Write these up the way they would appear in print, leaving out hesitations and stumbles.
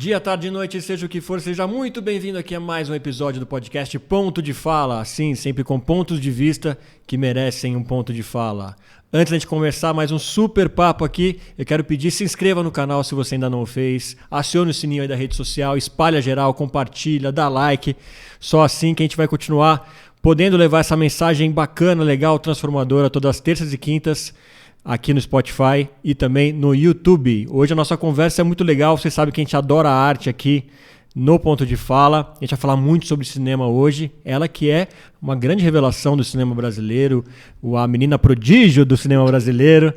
Dia, tarde, noite, seja o que for, seja muito bem-vindo aqui a mais um episódio do podcast Ponto de Fala. Sim, sempre com pontos de vista que merecem um ponto de fala. Antes de a gente conversar mais um super papo aqui, eu quero pedir, se inscreva no canal se você ainda não o fez, acione o sininho aí da rede social, espalha geral, compartilha, dá like. Só assim que a gente vai continuar podendo levar essa mensagem bacana, legal, transformadora, todas as terças e quintas, aqui no Spotify e também no YouTube. Hoje a nossa conversa é muito legal, você sabe que a gente adora a arte aqui no Ponto de Fala. A gente vai falar muito sobre cinema hoje. Ela que é uma grande revelação do cinema brasileiro, a menina prodígio do cinema brasileiro,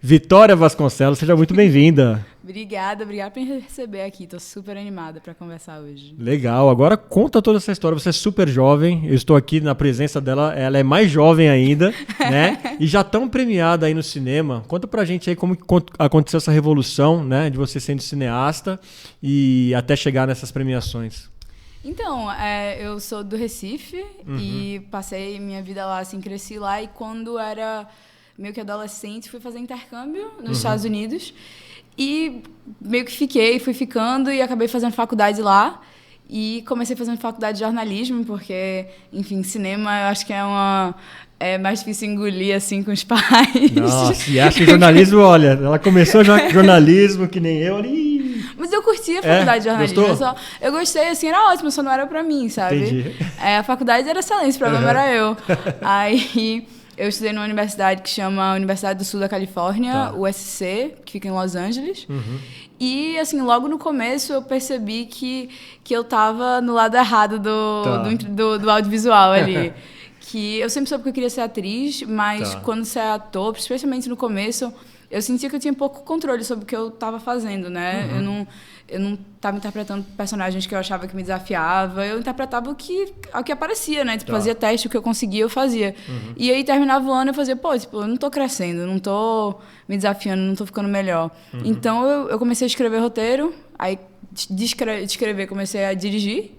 Vitória Vasconcelos. Seja muito bem-vinda. Obrigada por me receber aqui. Estou super animada para conversar hoje. Legal. Agora conta toda essa história. Você é super jovem. Eu estou aqui na presença dela. Ela é mais jovem ainda, né? E já tão premiada aí no cinema. Conta pra gente aí como aconteceu essa revolução, né? De você sendo cineasta e até chegar nessas premiações. Então, eu sou do Recife e passei minha vida lá, assim, cresci lá. E quando era meio que adolescente, fui fazer intercâmbio nos Estados Unidos. E meio que fui ficando e acabei fazendo faculdade lá. E comecei fazendo faculdade de jornalismo, porque, enfim, cinema eu acho que é mais difícil engolir, assim, com os pais. Nossa, e acho que jornalismo, olha, ela começou jornalismo que nem eu ali. Mas eu curti a faculdade de jornalismo. Gostou? Eu gostei, assim, era ótimo, só não era pra mim, sabe? Entendi. A faculdade era excelente, o problema era eu. Aí eu estudei numa universidade que chama Universidade do Sul da Califórnia, USC, que fica em Los Angeles. E, assim, logo no começo eu percebi que eu tava no lado errado do audiovisual ali. Que eu sempre soube que eu queria ser atriz, mas quando você é ator, especialmente no começo, eu sentia que eu tinha pouco controle sobre o que eu estava fazendo, né? Eu não estava interpretando personagens que eu achava que me desafiava, eu interpretava o que aparecia, né? Tipo, fazia teste, o que eu conseguia, eu fazia. E aí terminava o ano e eu fazia, eu não tô crescendo, não tô me desafiando, não tô ficando melhor. Então eu comecei a escrever roteiro, aí de escrever comecei a dirigir.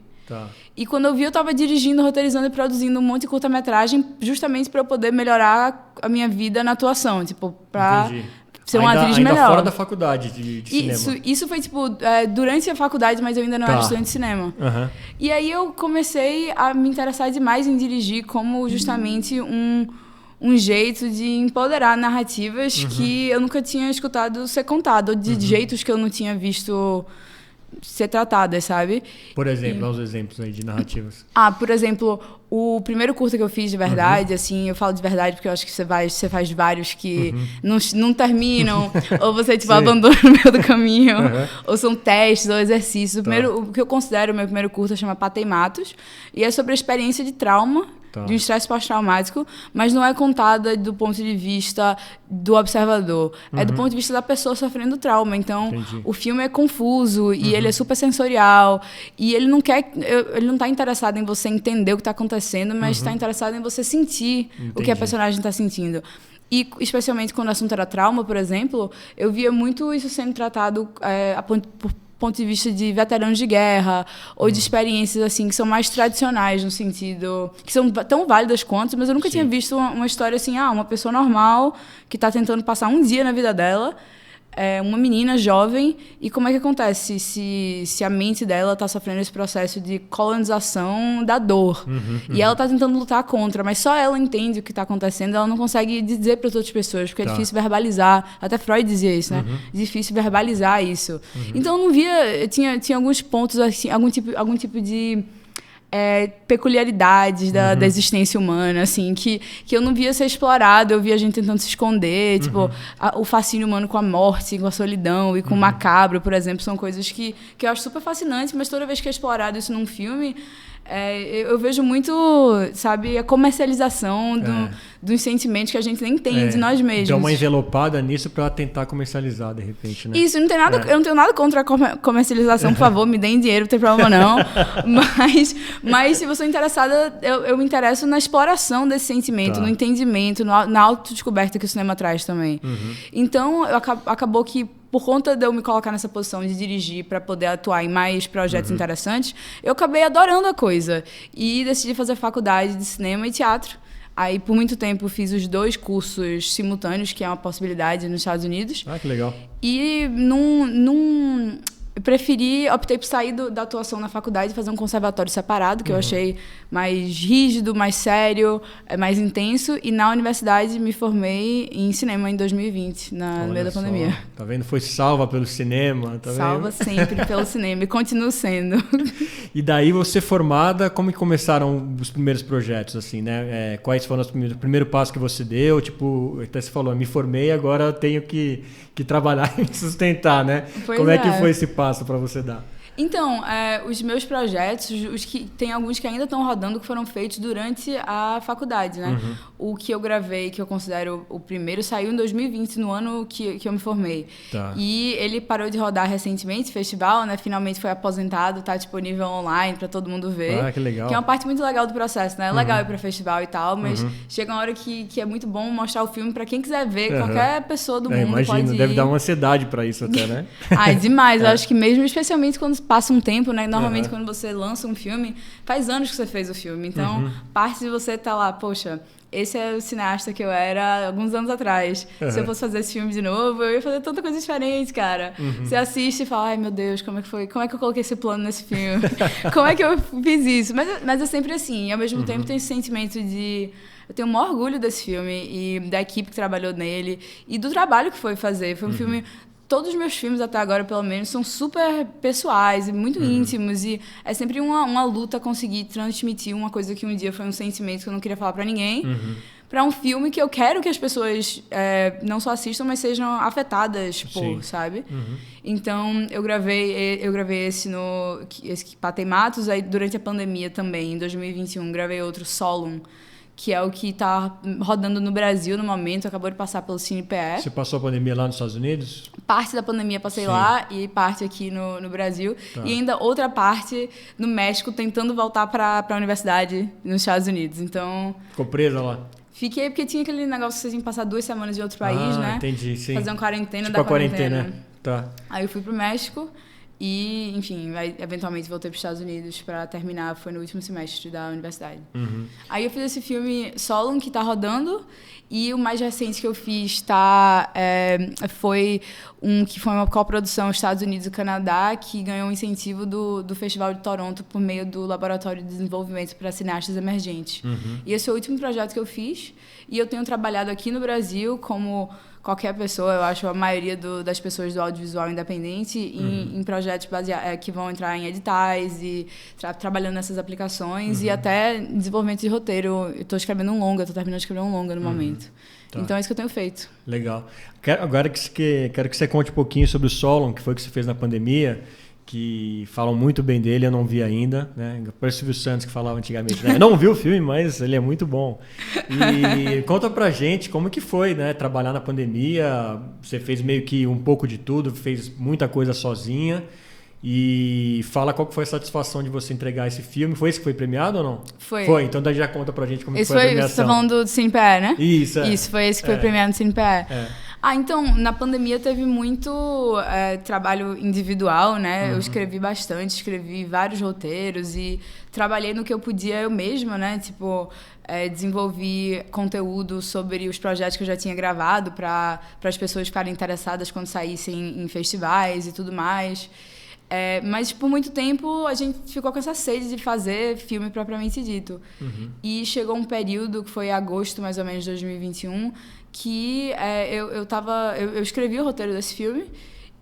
E quando eu vi, eu estava dirigindo, roteirizando e produzindo um monte de curta-metragem justamente para eu poder melhorar a minha vida na atuação, tipo, para ser uma atriz melhor. Ainda fora da faculdade de cinema. Isso foi, tipo, durante a faculdade, mas eu ainda não era estudante de cinema. E aí eu comecei a me interessar demais em dirigir como justamente um jeito de empoderar narrativas que eu nunca tinha escutado ser contado, ou de jeitos que eu não tinha visto ser tratadas, sabe? Por exemplo, dá uns exemplos aí de narrativas. Por exemplo, o primeiro curta que eu fiz de verdade, assim, eu falo de verdade porque eu acho que você faz vários que não terminam, ou você, tipo, abandona no meio do caminho, ou são testes, ou exercícios. O que eu considero o meu primeiro curta chama Pateimatos, e é sobre a experiência de trauma, de um estresse pós-traumático, mas não é contada do ponto de vista do observador. É do ponto de vista da pessoa sofrendo trauma. Então, o filme é confuso e ele é super sensorial. E ele não está interessado em você entender o que está acontecendo, mas está interessado em você sentir o que a personagem está sentindo. E, especialmente quando o assunto era trauma, por exemplo, eu via muito isso sendo tratado por ponto de vista de veteranos de guerra ou de experiências assim que são mais tradicionais no sentido que são tão válidas quanto, mas eu nunca tinha visto uma história assim, uma pessoa normal que está tentando passar um dia na vida dela, uma menina jovem, e como é que acontece se a mente dela está sofrendo esse processo de colonização da dor e ela está tentando lutar contra, mas só ela entende o que está acontecendo, ela não consegue dizer para as outras pessoas, porque é difícil verbalizar, até Freud dizia isso, né? Difícil verbalizar isso. Então eu não via, tinha alguns pontos assim, algum tipo de peculiaridades da existência humana, assim, que eu não via ser explorado, eu via a gente tentando se esconder, tipo, o fascínio humano com a morte, com a solidão e com o macabro, por exemplo, são coisas que eu acho super fascinantes, mas toda vez que é explorado isso num filme, eu vejo muito, sabe, a comercialização dos sentimentos que a gente nem tem de nós mesmos. Dá uma envelopada nisso para tentar comercializar, de repente, né? Isso, não tem nada, eu não tenho nada contra a comercialização, por favor, me deem dinheiro, não tem problema não. Mas se você é interessada, eu me interesso na exploração desse sentimento, no entendimento, na autodescoberta que o cinema traz também. Então, acabou que, por conta de eu me colocar nessa posição de dirigir para poder atuar em mais projetos interessantes, eu acabei adorando a coisa. E decidi fazer faculdade de cinema e teatro. Aí, por muito tempo, fiz os 2 cursos simultâneos, que é uma possibilidade nos Estados Unidos. Que legal. E optei por sair da atuação na faculdade e fazer um conservatório separado, que eu achei mais rígido, mais sério, mais intenso. E na universidade me formei em cinema em 2020, no meio da pandemia. Tá vendo? Foi salva pelo cinema. Tá salva vendo? Sempre pelo cinema e continuo sendo. E daí você formada, como que começaram os primeiros projetos, assim, né? Quais foram o primeiro passo que você deu? Tipo, até você falou, me formei, agora tenho que trabalhar e me sustentar, né? Como é que foi esse passo para você dar? Então, os meus projetos, tem alguns que ainda estão rodando, que foram feitos durante a faculdade, né? O que eu gravei, que eu considero o primeiro, saiu em 2020, no ano que eu me formei. Tá. E ele parou de rodar recentemente, festival, né? Finalmente foi aposentado, tá disponível online para todo mundo ver. Ah, que legal. Que é uma parte muito legal do processo, né? É legal ir para festival e tal, mas chega uma hora que é muito bom mostrar o filme para quem quiser ver, qualquer pessoa do mundo pode ir. Deve dar uma ansiedade para isso até, né? Demais. Eu acho que mesmo, especialmente quando passa um tempo, né? Normalmente quando você lança um filme, faz anos que você fez o filme. Então, parte de você tá lá, poxa, esse é o cineasta que eu era alguns anos atrás. Se eu fosse fazer esse filme de novo, eu ia fazer tanta coisa diferente, cara. Você assiste e fala, ai meu Deus, como é que foi? Como é que eu coloquei esse plano nesse filme? Como é que eu fiz isso? Mas é sempre assim. E ao mesmo tempo tem esse sentimento de... Eu tenho o maior orgulho desse filme e da equipe que trabalhou nele e do trabalho que foi fazer. Foi um filme... Todos os meus filmes até agora, pelo menos, são super pessoais e muito íntimos. E é sempre uma luta conseguir transmitir uma coisa que um dia foi um sentimento que eu não queria falar pra ninguém. Para um filme que eu quero que as pessoas não só assistam, mas sejam afetadas por, sabe? Então, eu gravei esse Patei Matos. Aí, durante a pandemia também, em 2021, gravei outro, Solum, que é o que está rodando no Brasil no momento, acabou de passar pelo CinePE. Você passou a pandemia lá nos Estados Unidos? Parte da pandemia passei lá e parte aqui no Brasil. Tá. E ainda outra parte no México, tentando voltar para a universidade nos Estados Unidos. Então... Ficou presa lá? Fiquei porque tinha aquele negócio que você tinha que passar 2 semanas em outro país, né? Entendi, sim. Fazer uma quarentena tipo da quarentena. Tá. Aí eu fui pro México e, enfim, eventualmente voltei para os Estados Unidos para terminar, foi no último semestre da universidade. Aí eu fiz esse filme Solon, que tá rodando, e o mais recente que eu fiz foi uma coprodução Estados Unidos e Canadá, que ganhou um incentivo do Festival de Toronto por meio do Laboratório de Desenvolvimento para Cineastas Emergentes. E esse é o último projeto que eu fiz, e eu tenho trabalhado aqui no Brasil como... qualquer pessoa, eu acho, a maioria das pessoas do audiovisual independente em projetos que vão entrar em editais e trabalhando nessas aplicações e até desenvolvimento de roteiro. Eu estou escrevendo um longa, estou terminando de escrever um longa no momento. Tá. Então é isso que eu tenho feito. Legal. Agora quero que você conte um pouquinho sobre o Solon, que foi o que você fez na pandemia, que falam muito bem dele, eu não vi ainda, né? Parece o Silvio Santos que falava antigamente, né? Eu não vi o filme, mas ele é muito bom. E conta pra gente como que foi, né? Trabalhar na pandemia, você fez meio que um pouco de tudo, fez muita coisa sozinha. E fala qual que foi a satisfação de você entregar esse filme. Foi esse que foi premiado ou não? Foi. Foi, então daí já conta pra gente como que foi a premiação. Você tá falando do CinePE, né? Isso, Isso, foi esse que foi premiado no CinePE. Então, na pandemia teve muito trabalho individual, né? Eu escrevi bastante, escrevi vários roteiros e trabalhei no que eu podia eu mesma, né? Tipo, desenvolvi conteúdo sobre os projetos que eu já tinha gravado para as pessoas ficarem interessadas quando saíssem em festivais e tudo mais. Mas por muito tempo a gente ficou com essa sede de fazer filme propriamente dito. E chegou um período, que foi agosto mais ou menos de 2021, que eu escrevi o roteiro desse filme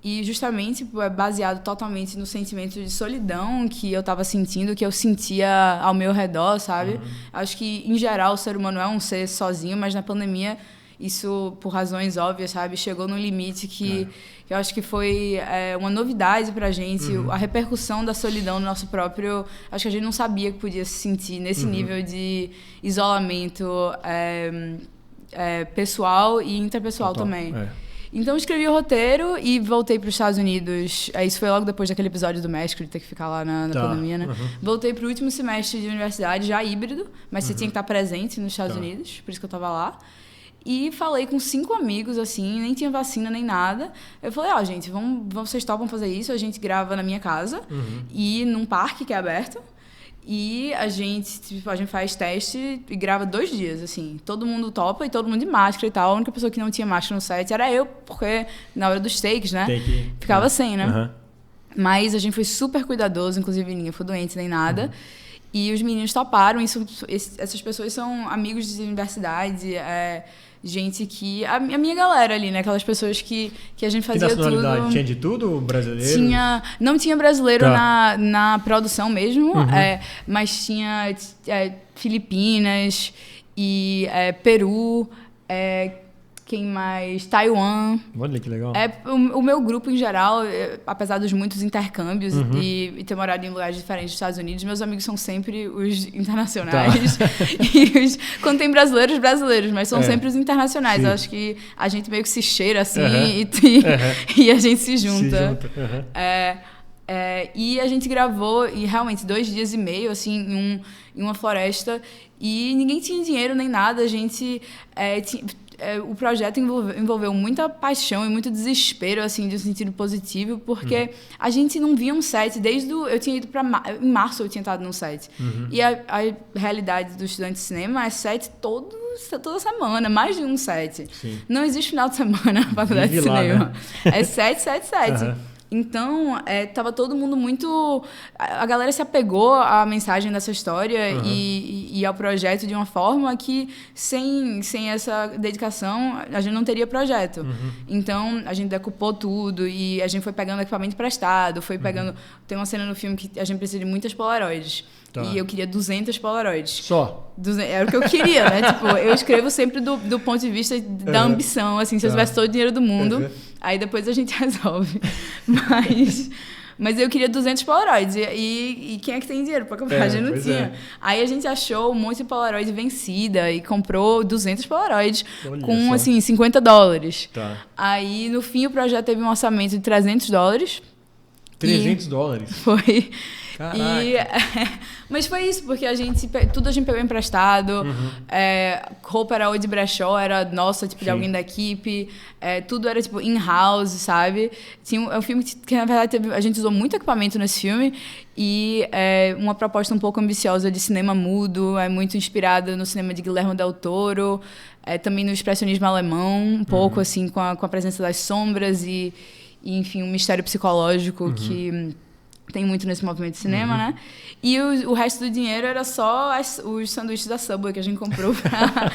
e justamente baseado totalmente no sentimento de solidão que eu estava sentindo, que eu sentia ao meu redor, sabe? Acho que, em geral, o ser humano é um ser sozinho, mas na pandemia isso, por razões óbvias, sabe, chegou num limite que eu acho que foi uma novidade pra gente. A repercussão da solidão no nosso próprio... Acho que a gente não sabia que podia se sentir nesse nível de isolamento pessoal e interpessoal também. Então, eu escrevi o roteiro e voltei para os Estados Unidos. Isso foi logo depois daquele episódio do México, de ter que ficar lá na pandemia, né? Voltei para o último semestre de universidade, já híbrido, mas você tinha que estar presente nos Estados Unidos, por isso que eu estava lá. E falei com 5 amigos, assim, nem tinha vacina nem nada. Eu falei, gente, vocês topam fazer isso? A gente grava na minha casa e num parque que é aberto. E a gente faz teste e grava 2 dias, assim. Todo mundo topa e todo mundo de máscara e tal. A única pessoa que não tinha máscara no set era eu, porque na hora dos takes, né? Ficava sem, né? Mas a gente foi super cuidadoso, inclusive ninguém foi doente nem nada. E os meninos toparam. Essas pessoas são amigos de universidade, gente que... A minha galera ali, né? Aquelas pessoas que a gente fazia tudo... Que nacionalidade? Tinha de tudo? Brasileiro? Não tinha brasileiro na produção mesmo, mas tinha Filipinas e Peru... Quem mais? Taiwan. Olha que legal. O meu grupo, em geral, apesar dos muitos intercâmbios e ter morado em lugares diferentes dos Estados Unidos, meus amigos são sempre os internacionais. E quando tem brasileiros, mas são sempre os internacionais. Eu acho que a gente meio que se cheira assim e a gente se junta. E a gente gravou, e realmente 2 dias e meio, assim, em uma floresta, e ninguém tinha dinheiro nem nada. A gente o projeto envolveu muita paixão e muito desespero, assim, de um sentido positivo, porque a gente não via um set desde eu tinha ido em março eu tinha estado num set. E a realidade do estudante de cinema é set toda semana, mais de um set. Sim. Não existe final de semana na faculdade de cinema. Né? É set. Então, tava todo mundo muito... A galera se apegou à mensagem dessa história e ao projeto de uma forma que, sem essa dedicação, a gente não teria projeto. Então, a gente decupou tudo e a gente foi pegando equipamento emprestado, foi pegando... Tem uma cena no filme que a gente precisa de muitas Polaroids. E eu queria 200 Polaroids. Só? Era o que eu queria, né? Tipo, eu escrevo sempre do ponto de vista da ambição, assim, se eu tivesse todo o dinheiro do mundo, aí depois a gente resolve. Mas eu queria 200 Polaroids. E quem é que tem dinheiro pra comprar? A gente não tinha. Aí a gente achou um monte de Polaroid vencida e comprou 200 Polaroids com, assim, $50. Aí, no fim, o projeto teve um orçamento de $300. $300? Foi. Caraca. Mas foi isso, porque tudo a gente pegou emprestado, roupa era ou de brechó, era nossa, tipo, de alguém da equipe, tudo era, tipo, in-house, sabe? É um filme que na verdade, a gente usou muito equipamento nesse filme e uma proposta um pouco ambiciosa de cinema mudo, muito inspirada no cinema de Guillermo del Toro, também no expressionismo alemão, um pouco, assim, com a presença das sombras e, enfim, um mistério psicológico que... tem muito nesse movimento de cinema, né? E o resto do dinheiro era só os sanduíches da Subway que a gente comprou pra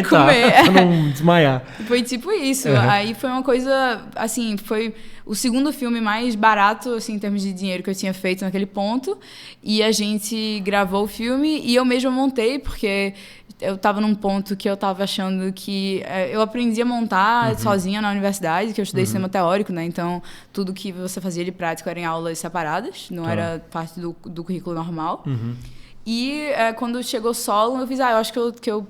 comer. Pra não desmaiar. Foi tipo isso. Aí foi uma coisa, assim, foi o segundo filme mais barato, assim, em termos de dinheiro que eu tinha feito naquele ponto. E a gente gravou o filme e eu mesma montei, porque eu estava num ponto que eu estava achando que... eu aprendi a montar sozinha na universidade, que eu estudei cinema teórico, né? Então, tudo que você fazia de prático era em aulas separadas, não era parte do currículo normal. E quando chegou solo, eu fiz, eu acho que eu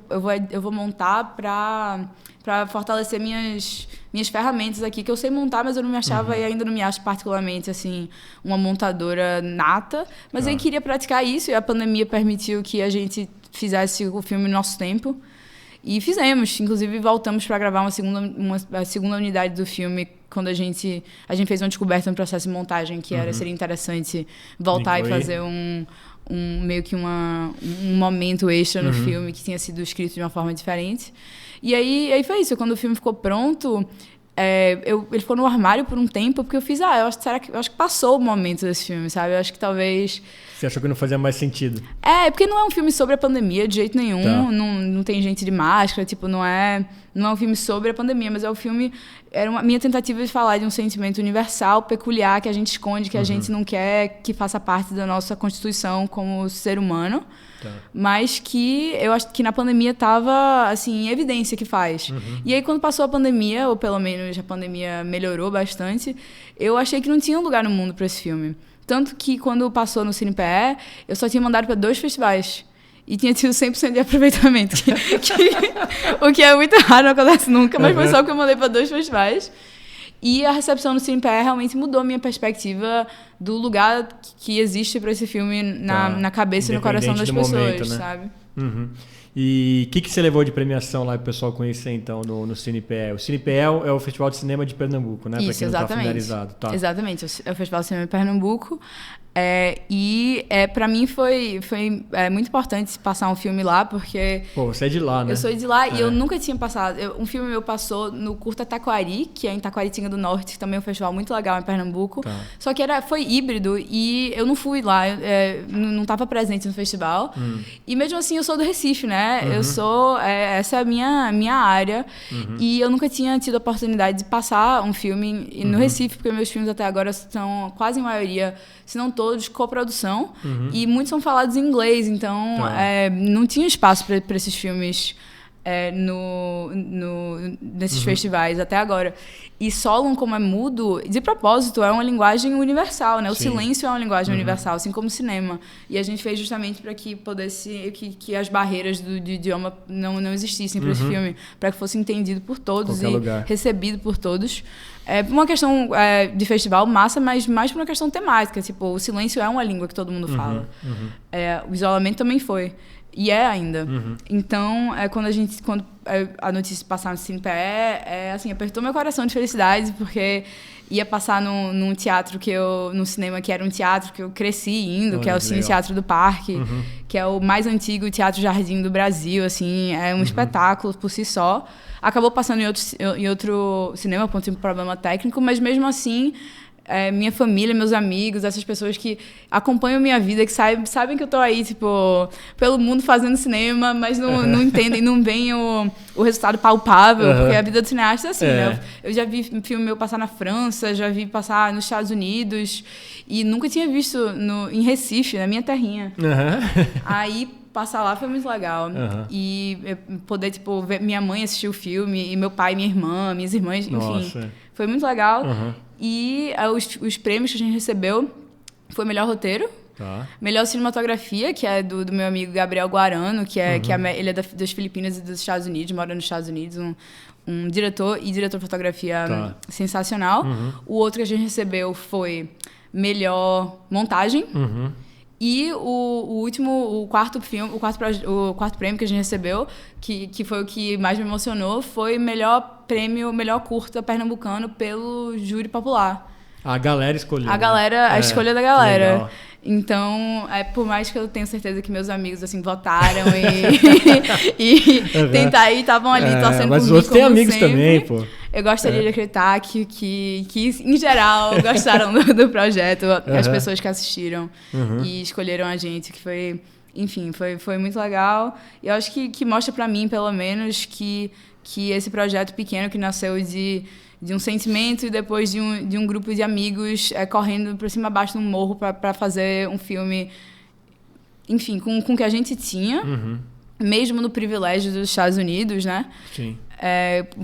vou montar para fortalecer minhas ferramentas aqui, que eu sei montar, mas eu não me achava e ainda não me acho particularmente, assim, uma montadora nata. Mas eu queria praticar isso e a pandemia permitiu que a gente fizesse o filme no nosso tempo. E fizemos. Inclusive, voltamos para gravar a segunda unidade do filme quando a gente fez uma descoberta no processo de montagem, que seria interessante voltar e fazer meio que um momento extra no filme que tinha sido escrito de uma forma diferente. E aí foi isso. Quando o filme ficou pronto, ele ficou no armário por um tempo, porque eu fiz, eu acho que passou o momento desse filme, sabe? Eu acho que talvez... Você achou que não fazia mais sentido? Porque não é um filme sobre a pandemia de jeito nenhum, não tem gente de máscara, tipo, não é um filme sobre a pandemia, mas é um filme... Era uma minha tentativa de falar de um sentimento universal, peculiar, que a gente esconde, que a gente não quer que faça parte da nossa constituição como ser humano, mas que eu acho que na pandemia estava, assim, em evidência que faz. E aí, quando passou a pandemia, ou pelo menos a pandemia melhorou bastante, eu achei que não tinha um lugar no mundo para esse filme. Tanto que, quando passou no CinePE, eu só tinha mandado para 2 festivais. E tinha tido 100% de aproveitamento. O que é muito raro, não acontece nunca, mas foi só que eu mandei para 2 festivais. E a recepção no CinePE realmente mudou a minha perspectiva do lugar que existe para esse filme na cabeça e no coração das pessoas, momento, né? Sabe? E o que você levou de premiação lá para o pessoal conhecer, então, no CinePE? O CinePE é o Festival de Cinema de Pernambuco, né? Isso, exatamente. Para quem não está familiarizado. Exatamente, é o Festival de Cinema de Pernambuco. Pra mim foi muito importante passar um filme lá, porque... Pô, você é de lá, né? Eu sou de lá e eu nunca tinha passado... Um filme meu passou no Curta Taquari, que é em Taquaritinga do Norte, que também é um festival muito legal em Pernambuco. Tá. Só que foi híbrido e eu não fui lá, não estava presente no festival. E mesmo assim eu sou do Recife, né? Eu sou... essa é a minha área. E eu nunca tinha tido a oportunidade de passar um filme no Recife, porque meus filmes até agora são quase a maioria, se não todos, coprodução. E muitos são falados em inglês, então não tinha espaço para esses filmes nesses festivais até agora. E Solon, como é mudo, de propósito, é uma linguagem universal, né? O silêncio é uma linguagem universal, assim como o cinema. E a gente fez justamente para que pudesse, que as barreiras do idioma não existissem para esse filme, para que fosse entendido por todos e recebido por todos. É uma questão de festival massa, mas mais por uma questão temática. Tipo, o silêncio é uma língua que todo mundo fala. O isolamento também foi. E é ainda. Então, quando a notícia passar no CinePE, assim, apertou meu coração de felicidade, porque ia passar num teatro num cinema que era um teatro que eu cresci indo, que é o Cine Teatro do Parque, que é o mais antigo teatro jardim do Brasil, assim, é um espetáculo por si só. Acabou passando em outro cinema, por um problema técnico, mas mesmo assim... minha família, meus amigos, essas pessoas que acompanham minha vida, que sabem que eu tô aí, tipo, pelo mundo fazendo cinema, mas não entendem, não veem o resultado palpável, porque a vida do cineasta é assim, né? Eu já vi filme meu passar na França, já vi passar nos Estados Unidos, e nunca tinha visto em Recife, na minha terrinha. Aí, passar lá foi muito legal. E poder, tipo, ver minha mãe assistir o filme, e meu pai, minha irmã, minhas irmãs, enfim. Nossa. Foi muito legal. E os prêmios que a gente recebeu foi melhor roteiro, melhor cinematografia, que é do meu amigo Gabriel Guarano, ele é das Filipinas e dos Estados Unidos, mora nos Estados Unidos, um diretor de fotografia sensacional. O outro que a gente recebeu foi melhor montagem. E o quarto prêmio que a gente recebeu, que foi o que mais me emocionou, foi melhor curta pernambucano pelo júri popular. A galera escolheu. A escolha da galera. Legal. Então, por mais que eu tenha certeza que meus amigos assim votaram e estavam ali torcendo por mim, mas os outros têm amigos sempre, também, pô. Eu gostaria de acreditar que em geral, gostaram do projeto, as pessoas que assistiram e escolheram a gente, que foi, enfim, foi muito legal. E eu acho que mostra pra mim, pelo menos, que esse projeto pequeno que nasceu de um sentimento e depois de um grupo de amigos correndo por cima e abaixo de um morro para fazer um filme, enfim, com o que a gente tinha, mesmo no privilégio dos Estados Unidos, né? Sim.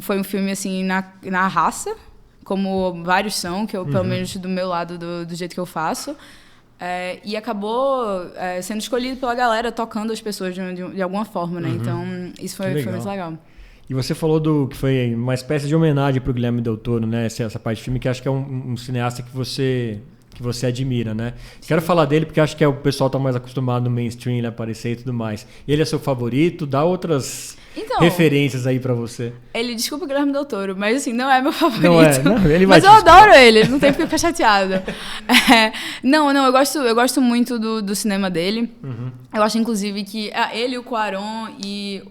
Foi um filme, assim, na raça, como vários são, que eu, pelo menos do meu lado, do jeito que eu faço. E acabou sendo escolhido pela galera, tocando as pessoas de alguma forma, né? Então, isso foi muito legal. E você falou que foi uma espécie de homenagem para o Guilherme Del Toro, né? Essa parte do filme, que acho que é um cineasta que você admira, né? Sim. Quero falar dele porque acho que o pessoal está mais acostumado no mainstream, ele aparecer e tudo mais. Ele é seu favorito? Dá outras referências aí pra você. Desculpa o Guilherme Del Toro, mas assim, não é meu favorito. Não, ele vai mas eu adoro ele, não tem porque ficar chateada. Eu gosto muito do cinema dele. Eu acho, inclusive, que ele, o Cuarón e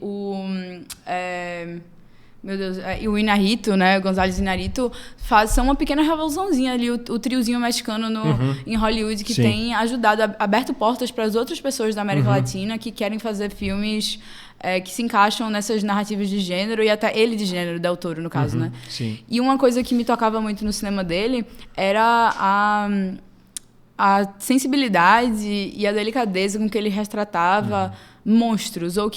meu Deus, e o Inarritu, né, o González Inarritu, são uma pequena revoluçãozinha ali, o triozinho mexicano em Hollywood, que tem ajudado, aberto portas para as outras pessoas da América Latina que querem fazer filmes que se encaixam nessas narrativas de gênero, e até ele de gênero, Del Toro, no caso, né? Sim. E uma coisa que me tocava muito no cinema dele era a sensibilidade e a delicadeza com que ele retratava monstros, ou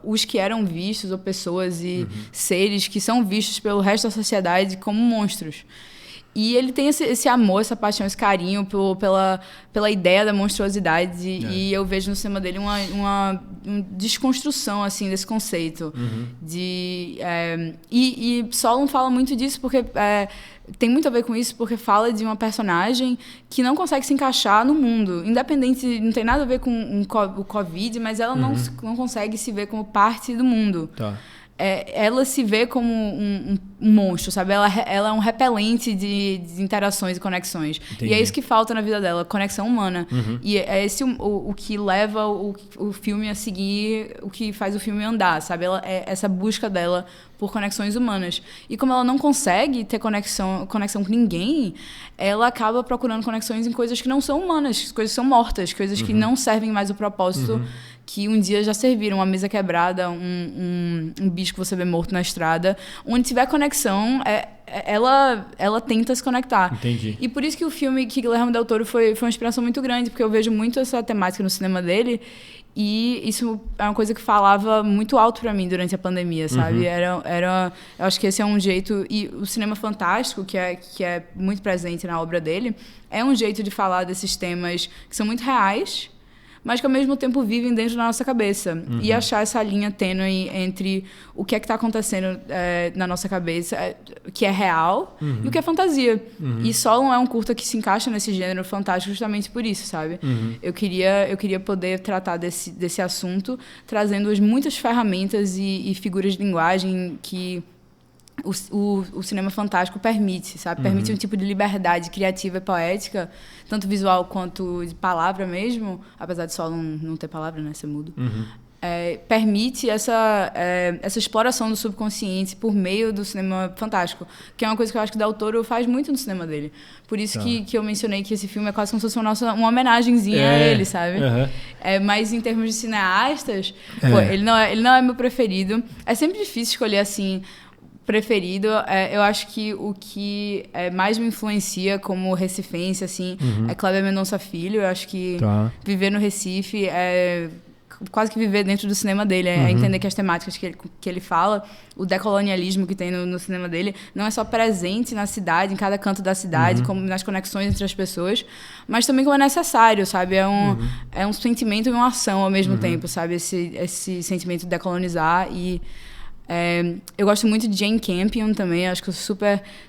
os que eram vistos, ou pessoas e seres que são vistos pelo resto da sociedade como monstros. E ele tem esse amor, essa paixão, esse carinho pela ideia da monstruosidade. E eu vejo no cinema dele uma desconstrução, assim, desse conceito. E Solon fala muito disso porque... tem muito a ver com isso, porque fala de uma personagem que não consegue se encaixar no mundo. Independente, não tem nada a ver com o Covid, mas ela não consegue se ver como parte do mundo. Ela se vê como monstro, sabe? Ela é um repelente de interações e conexões. Entendi. E é isso que falta na vida dela, conexão humana. E é esse o que leva o filme a seguir, o que faz o filme andar, sabe? É essa busca dela por conexões humanas. E como ela não consegue ter conexão com ninguém, ela acaba procurando conexões em coisas que não são humanas, coisas que são mortas, coisas que não servem mais o propósito que um dia já serviram. Uma mesa quebrada, um bicho que você vê morto na estrada. Onde tiver conexão, ela tenta se conectar. Entendi. E por isso que o filme que Guillermo del Toro foi uma inspiração muito grande, porque eu vejo muito essa temática no cinema dele. E isso é uma coisa que falava muito alto pra mim durante a pandemia, sabe? Eu acho que esse é um jeito... E o cinema fantástico, que é muito presente na obra dele, é um jeito de falar desses temas que são muito reais, mas que ao mesmo tempo vivem dentro da nossa cabeça. E achar essa linha tênue entre o que é que está acontecendo na nossa cabeça, que é real, e o que é fantasia. E Solon é um curta que se encaixa nesse gênero fantástico justamente por isso, sabe? Eu queria poder tratar desse assunto, trazendo muitas ferramentas e figuras de linguagem que o cinema fantástico permite, sabe? Permite um tipo de liberdade criativa e poética, tanto visual quanto de palavra mesmo, apesar de só não ter palavra, né? Ser mudo. Permite essa exploração do subconsciente por meio do cinema fantástico, que é uma coisa que eu acho que Del Toro faz muito no cinema dele. Por isso que eu mencionei que esse filme é quase como se fosse uma homenagenzinha a ele, sabe? Mas em termos de cineastas, pô, ele não é meu preferido. É sempre difícil escolher, assim, preferido. Eu acho que o que mais me influencia como recifense, assim, é Kleber Mendonça Filho. Eu acho que viver no Recife é quase que viver dentro do cinema dele, é entender que as temáticas que ele fala, o decolonialismo que tem no cinema dele, não é só presente na cidade, em cada canto da cidade, como nas conexões entre as pessoas, mas também como é necessário, sabe? É um sentimento e uma ação ao mesmo tempo, sabe? Esse sentimento de decolonizar. E eu gosto muito de Jane Campion também, acho que eu sou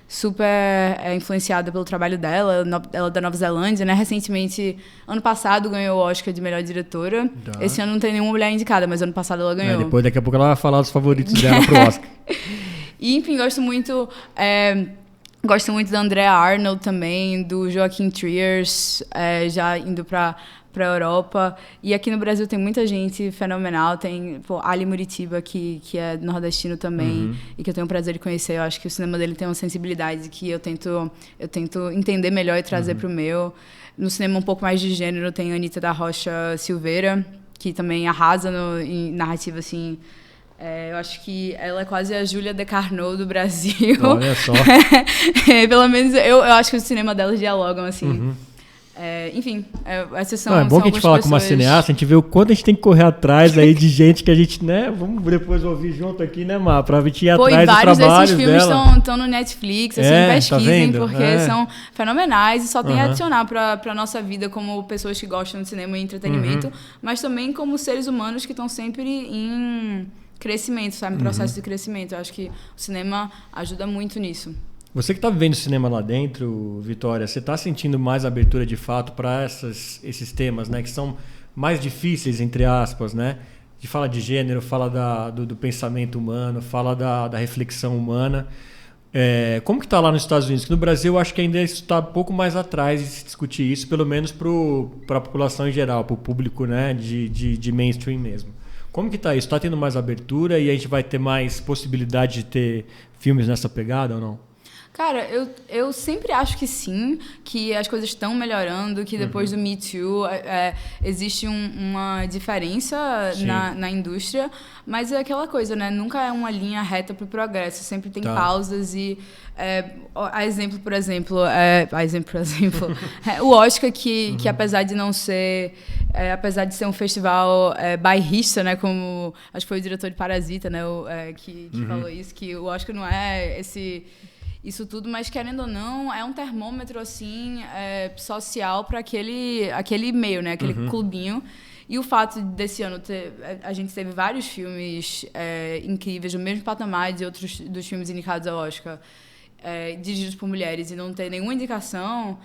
super influenciada pelo trabalho dela. Ela é da Nova Zelândia, né? Recentemente, ano passado, ganhou o Oscar de melhor diretora. Esse ano não tem nenhuma mulher indicada, mas ano passado ela ganhou. Depois, daqui a pouco, ela vai falar dos favoritos dela pro Oscar. E, enfim, gosto muito da Andrea Arnold também, do Joaquim Trier, já indo para Europa. E aqui no Brasil tem muita gente fenomenal. Tem Ali Muritiba, que é nordestino também, e que eu tenho o prazer de conhecer. Eu acho que o cinema dele tem uma sensibilidade que eu tento entender melhor e trazer pro meu. No cinema um pouco mais de gênero tem a Anitta da Rocha Silveira, que também arrasa em narrativa, assim. Eu acho que ela é quase a Júlia Decarnot do Brasil. Olha só. Pelo menos eu acho que os cinemas delas dialogam, assim. Enfim, essas são. É bom que a gente fala com uma cineasta, a gente vê o quanto a gente tem que correr atrás aí de gente que a gente, né? Vamos depois ouvir junto aqui, né, Má? Pra gente ir atrás dos trabalhos dela. Vários desses filmes estão no Netflix, assim, pesquisem, porque são fenomenais e só tem a adicionar pra nossa vida como pessoas que gostam de cinema e entretenimento, mas também como seres humanos que estão sempre em crescimento, sabe? Em processo de crescimento. Eu acho que o cinema ajuda muito nisso. Você que está vivendo cinema lá dentro, Vitória, você está sentindo mais abertura de fato para esses temas, né, que são mais difíceis, entre aspas, né? De fala de gênero, fala do pensamento humano, fala da reflexão humana. Como que está lá nos Estados Unidos? Que no Brasil eu acho que ainda está um pouco mais atrás de se discutir isso, pelo menos para a população em geral, para o público, né, de mainstream mesmo. Como que está isso? Está tendo mais abertura e a gente vai ter mais possibilidade de ter filmes nessa pegada ou não? Cara, eu sempre acho que sim, que as coisas estão melhorando, que depois do Me Too existe uma diferença na indústria, mas é aquela coisa, né? Nunca é uma linha reta para o progresso, sempre tem pausas e... por exemplo, o Oscar, que apesar de não ser... apesar de ser um festival bairrista, né? Como acho que foi o diretor de Parasita, né? Que falou isso, que o Oscar não é isso tudo, mas querendo ou não, é um termômetro assim social para aquele meio, né? Aquele clubinho. E o fato desse ano a gente teve vários filmes incríveis, do mesmo patamar de outros dos filmes indicados ao Oscar. dirigidos por mulheres e não ter nenhuma indicação,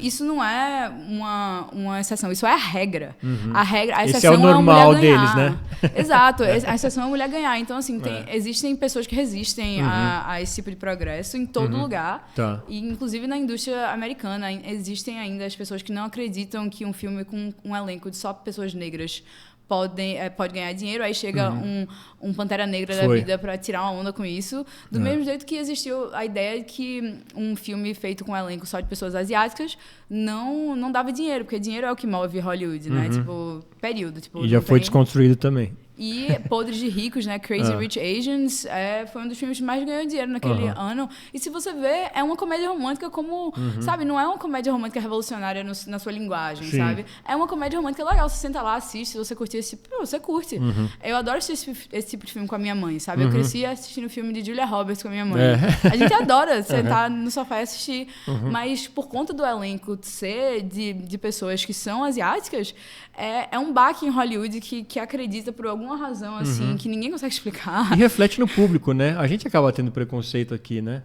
isso não é uma exceção, isso é a regra. A exceção esse é o normal a mulher ganhar. deles, né? Exato, a exceção é a mulher ganhar. Então, assim, existem pessoas que resistem a esse tipo de progresso em todo lugar. Tá. E, inclusive, na indústria americana, existem ainda as pessoas que não acreditam que um filme com um elenco de só pessoas negras pode ganhar dinheiro, aí chega um Pantera Negra da vida para tirar uma onda com isso. Do mesmo jeito que existiu a ideia de que um filme feito com um elenco só de pessoas asiáticas não dava dinheiro, porque dinheiro é o que move Hollywood, né? Tipo, período. Tipo, e já foi desconstruído também. E Podres de Ricos, né? Crazy Rich Asians, foi um dos filmes que mais ganhou dinheiro naquele ano. E se você vê, é uma comédia romântica como... Sabe, não é uma comédia romântica revolucionária na sua linguagem, sabe? É uma comédia romântica legal. Você senta lá, assiste, se você curtir esse... você curte. Eu adoro assistir esse tipo de filme com a minha mãe, sabe? Eu cresci assistindo filme de Julia Roberts com a minha mãe. A gente adora sentar no sofá e assistir. Mas por conta do elenco ser de pessoas que são asiáticas, é um baque em Hollywood que acredita por alguma razão, assim, que ninguém consegue explicar. E reflete no público, né? A gente acaba tendo preconceito aqui, né?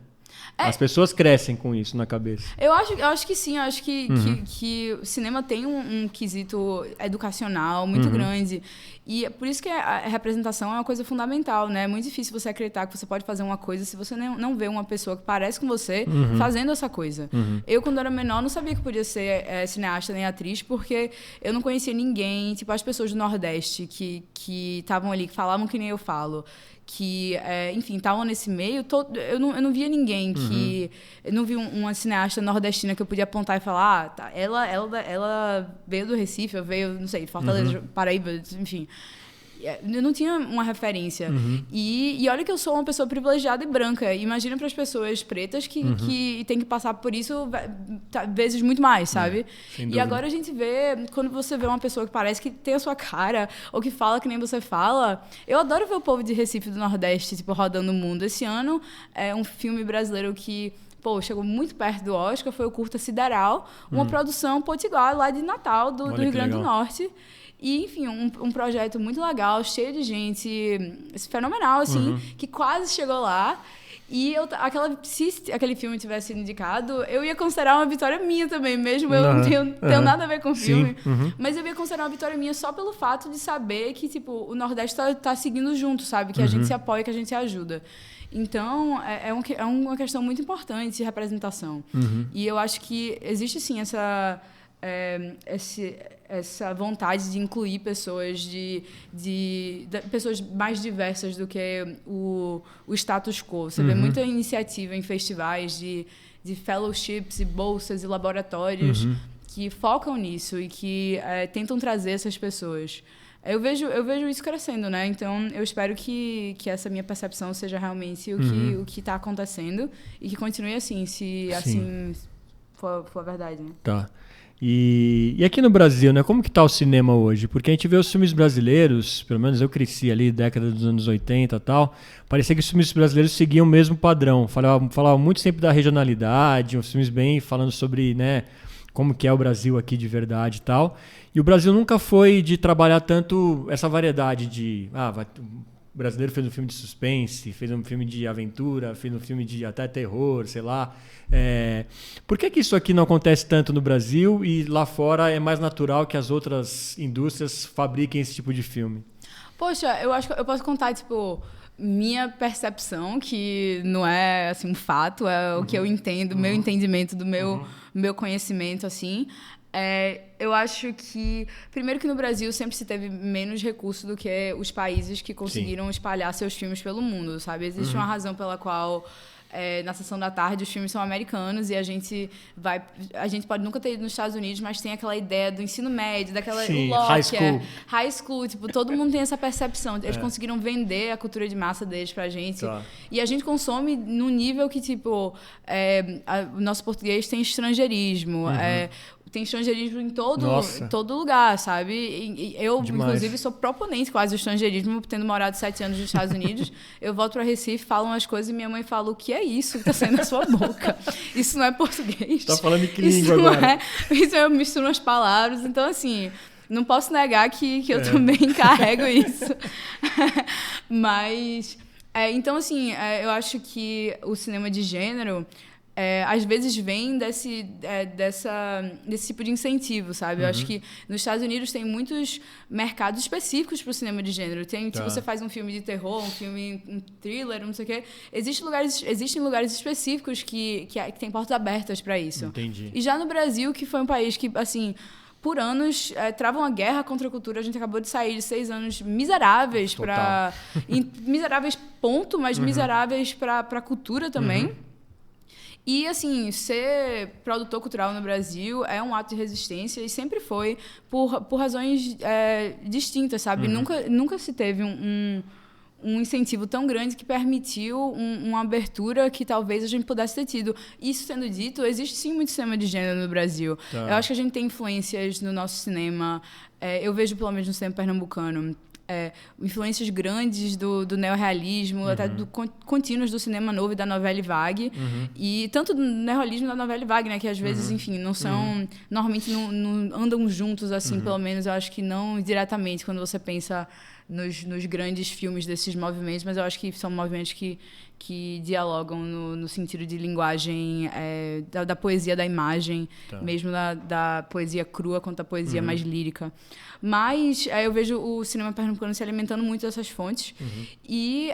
As pessoas crescem com isso na cabeça. Eu acho que sim, eu acho que o cinema tem um quesito educacional muito grande. E é por isso que a representação é uma coisa fundamental, né? É muito difícil você acreditar que você pode fazer uma coisa se você não vê uma pessoa que parece com você fazendo essa coisa. Eu, quando era menor, não sabia que podia ser cineasta nem atriz, porque eu não conhecia ninguém, tipo as pessoas do Nordeste que estavam ali, que falavam que nem eu falo, que, enfim, estavam nesse meio, eu não via ninguém que... Eu não vi uma cineasta nordestina que eu podia apontar e falar, tá, ela veio do Recife, eu veio, não sei, Fortaleza, Paraíba, enfim. Eu não tinha uma referência. E olha que eu sou uma pessoa privilegiada e branca. Imagina para as pessoas pretas que têm que passar por isso vezes muito mais, sabe? E agora a gente vê, quando você vê uma pessoa que parece que tem a sua cara, ou que fala que nem você fala. Eu adoro ver o povo de Recife, do Nordeste, tipo, rodando o mundo. Esse ano é um filme brasileiro que... chegou muito perto do Oscar, foi o Curta Sideral, uma produção potiguar lá de Natal, do Rio Grande do Norte. E, enfim, um projeto muito legal, cheio de gente fenomenal, assim, que quase chegou lá. E se aquele filme tivesse sido indicado, eu ia considerar uma vitória minha também, mesmo eu não tenho nada a ver com o filme. Mas eu ia considerar uma vitória minha só pelo fato de saber que, tipo, o Nordeste tá seguindo junto, sabe? Que a gente se apoia, que a gente se ajuda. Então, é uma questão muito importante de representação. E eu acho que existe, sim, essa vontade de incluir pessoas pessoas mais diversas do que o status quo. Você vê muita iniciativa em festivais de fellowships e bolsas e laboratórios que focam nisso e que tentam trazer essas pessoas. Eu vejo isso crescendo, né? Então, eu espero que essa minha percepção seja realmente o que está acontecendo e que continue assim, se assim for a verdade, né? Tá. E aqui no Brasil, né? Como que tá o cinema hoje? Porque a gente vê os filmes brasileiros, pelo menos eu cresci ali, década dos anos 80 e tal, parecia que os filmes brasileiros seguiam o mesmo padrão. Falava muito sempre da regionalidade, uns filmes bem falando sobre, né, como que é o Brasil aqui de verdade e tal. E o Brasil nunca foi de trabalhar tanto essa variedade de... O brasileiro fez um filme de suspense, fez um filme de aventura, fez um filme de até terror, sei lá. Por que isso aqui não acontece tanto no Brasil e lá fora é mais natural que as outras indústrias fabriquem esse tipo de filme? Poxa, eu acho que eu posso contar, tipo, minha percepção, que não é assim, um fato, é o que eu entendo, meu entendimento do meu conhecimento, assim. Eu acho que, primeiro que no Brasil sempre se teve menos recurso do que os países que conseguiram espalhar seus filmes pelo mundo, sabe? Existe uma razão pela qual na sessão da tarde os filmes são americanos e a gente pode nunca ter ido nos Estados Unidos, mas tem aquela ideia do ensino médio, daquela high school, tipo, todo mundo tem essa percepção. Eles conseguiram vender a cultura de massa deles pra gente. Tá. E a gente consome num nível que, tipo, o nosso português tem estrangeirismo, tem estrangeirismo em todo lugar, sabe? E eu, inclusive, sou proponente quase do estrangeirismo, tendo morado 7 anos nos Estados Unidos. Eu volto para Recife, falo umas coisas e minha mãe fala: o que é isso que tá saindo da sua boca? Isso não é português. Tá falando em que língua agora? Isso eu misturo umas palavras. Então, assim, não posso negar que eu também carrego isso. Mas... Então, assim, eu acho que o cinema de gênero... às vezes vem desse tipo de incentivo, sabe? Eu acho que nos Estados Unidos tem muitos mercados específicos para o cinema de gênero. Se você faz um filme de terror, um thriller, não sei o quê, existem lugares específicos que tem portas abertas para isso. Entendi. E já no Brasil, que foi um país que, assim... Por anos, trava uma guerra contra a cultura. A gente acabou de sair de 6 anos miseráveis para... miseráveis ponto, mas miseráveis para a cultura também. E, assim, ser produtor cultural no Brasil é um ato de resistência e sempre foi por razões distintas, sabe? Nunca se teve um incentivo tão grande que permitiu uma abertura que talvez a gente pudesse ter tido. Isso sendo dito, existe sim muito cinema de gênero no Brasil. Eu acho que a gente tem influências no nosso cinema. Eu vejo, pelo menos no cinema pernambucano, influências grandes do neorrealismo, até contínuas do cinema novo e da novela vague. E tanto do neorrealismo e da novela vague, né? Que às vezes, enfim, não são... Normalmente não andam juntos, assim, pelo menos. Eu acho que não diretamente, quando você pensa nos grandes filmes desses movimentos, mas eu acho que são movimentos que dialogam no sentido de linguagem da poesia da imagem, mesmo da poesia crua quanto a poesia mais lírica. Mas eu vejo o cinema pernambucano se alimentando muito dessas fontes. E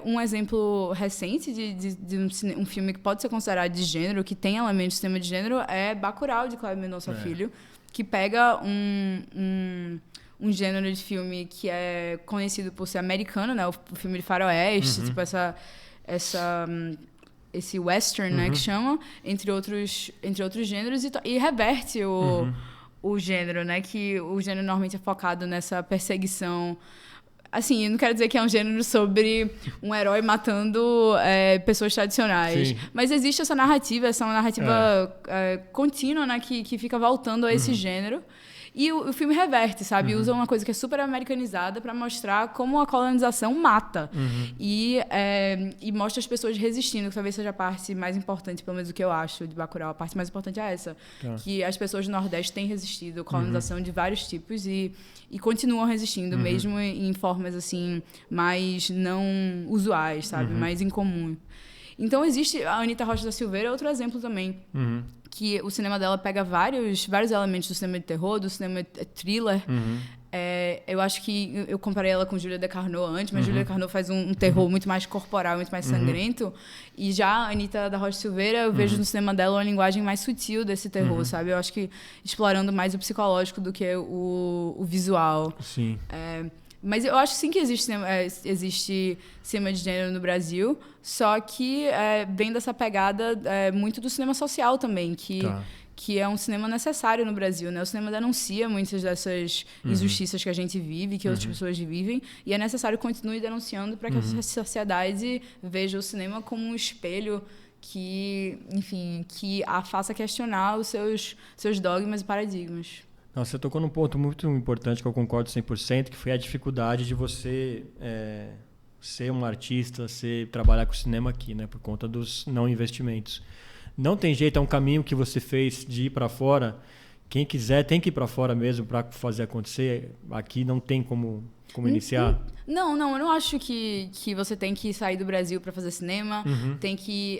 um exemplo recente de um filme que pode ser considerado de gênero, que tem elementos de cinema de gênero, é Bacurau, de Cléber Mendonça Filho, que pega um gênero de filme que é conhecido por ser americano, né? O filme de faroeste, tipo esse western, né, que chama, entre outros gêneros, e reverte o gênero, né? Que o gênero normalmente é focado nessa perseguição. Assim, eu não quero dizer que é um gênero sobre um herói matando pessoas tradicionais. Sim. Mas existe essa narrativa contínua, né? Que fica voltando a esse gênero. E o filme reverte, sabe? Usa uma coisa que é super americanizada para mostrar como a colonização mata. E mostra as pessoas resistindo, que talvez seja a parte mais importante, pelo menos o que eu acho de Bacurau. A parte mais importante é essa. Que as pessoas do Nordeste têm resistido à colonização de vários tipos e continuam resistindo, mesmo em formas, assim, mais não usuais, sabe? Mais incomum. Então existe... A Anita Rocha da Silveira é outro exemplo também. Que o cinema dela pega vários elementos do cinema de terror, do cinema thriller. Eu acho que eu comparei ela com Julia Decarnot antes, mas Julia Decarnot faz um terror muito mais corporal, muito mais sangrento. E já a Anita da Rocha Silveira, eu vejo no cinema dela uma linguagem mais sutil desse terror, sabe? Eu acho que explorando mais o psicológico do que o visual. Sim. Mas eu acho sim que existe cinema de gênero no Brasil, só que vem dessa pegada muito do cinema social também, que é um cinema necessário no Brasil, né? O cinema denuncia muitas dessas injustiças que a gente vive, que outras pessoas vivem, e é necessário que continue denunciando para que a sociedade veja o cinema como um espelho que a faça questionar os seus dogmas e paradigmas. Não, você tocou num ponto muito importante que eu concordo 100%, que foi a dificuldade de você ser um artista, trabalhar com cinema aqui, né, por conta dos não investimentos. Não tem jeito, é um caminho que você fez de ir para fora. Quem quiser tem que ir para fora mesmo para fazer acontecer. Aqui não tem como iniciar. Não, eu não acho que você tem que sair do Brasil para fazer cinema, tem que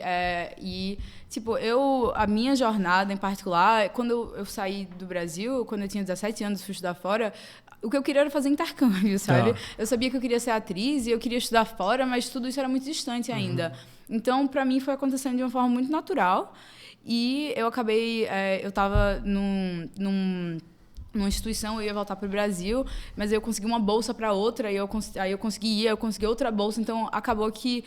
ir... Tipo, a minha jornada em particular, quando eu saí do Brasil, quando eu tinha 17 anos, fui estudar fora, o que eu queria era fazer intercâmbio, sabe? Eu sabia que eu queria ser atriz e eu queria estudar fora, mas tudo isso era muito distante ainda. Então, para mim, foi acontecendo de uma forma muito natural. E eu acabei... eu estava numa instituição, eu ia voltar para o Brasil, mas eu consegui uma bolsa para outra, e eu consegui outra bolsa, então acabou que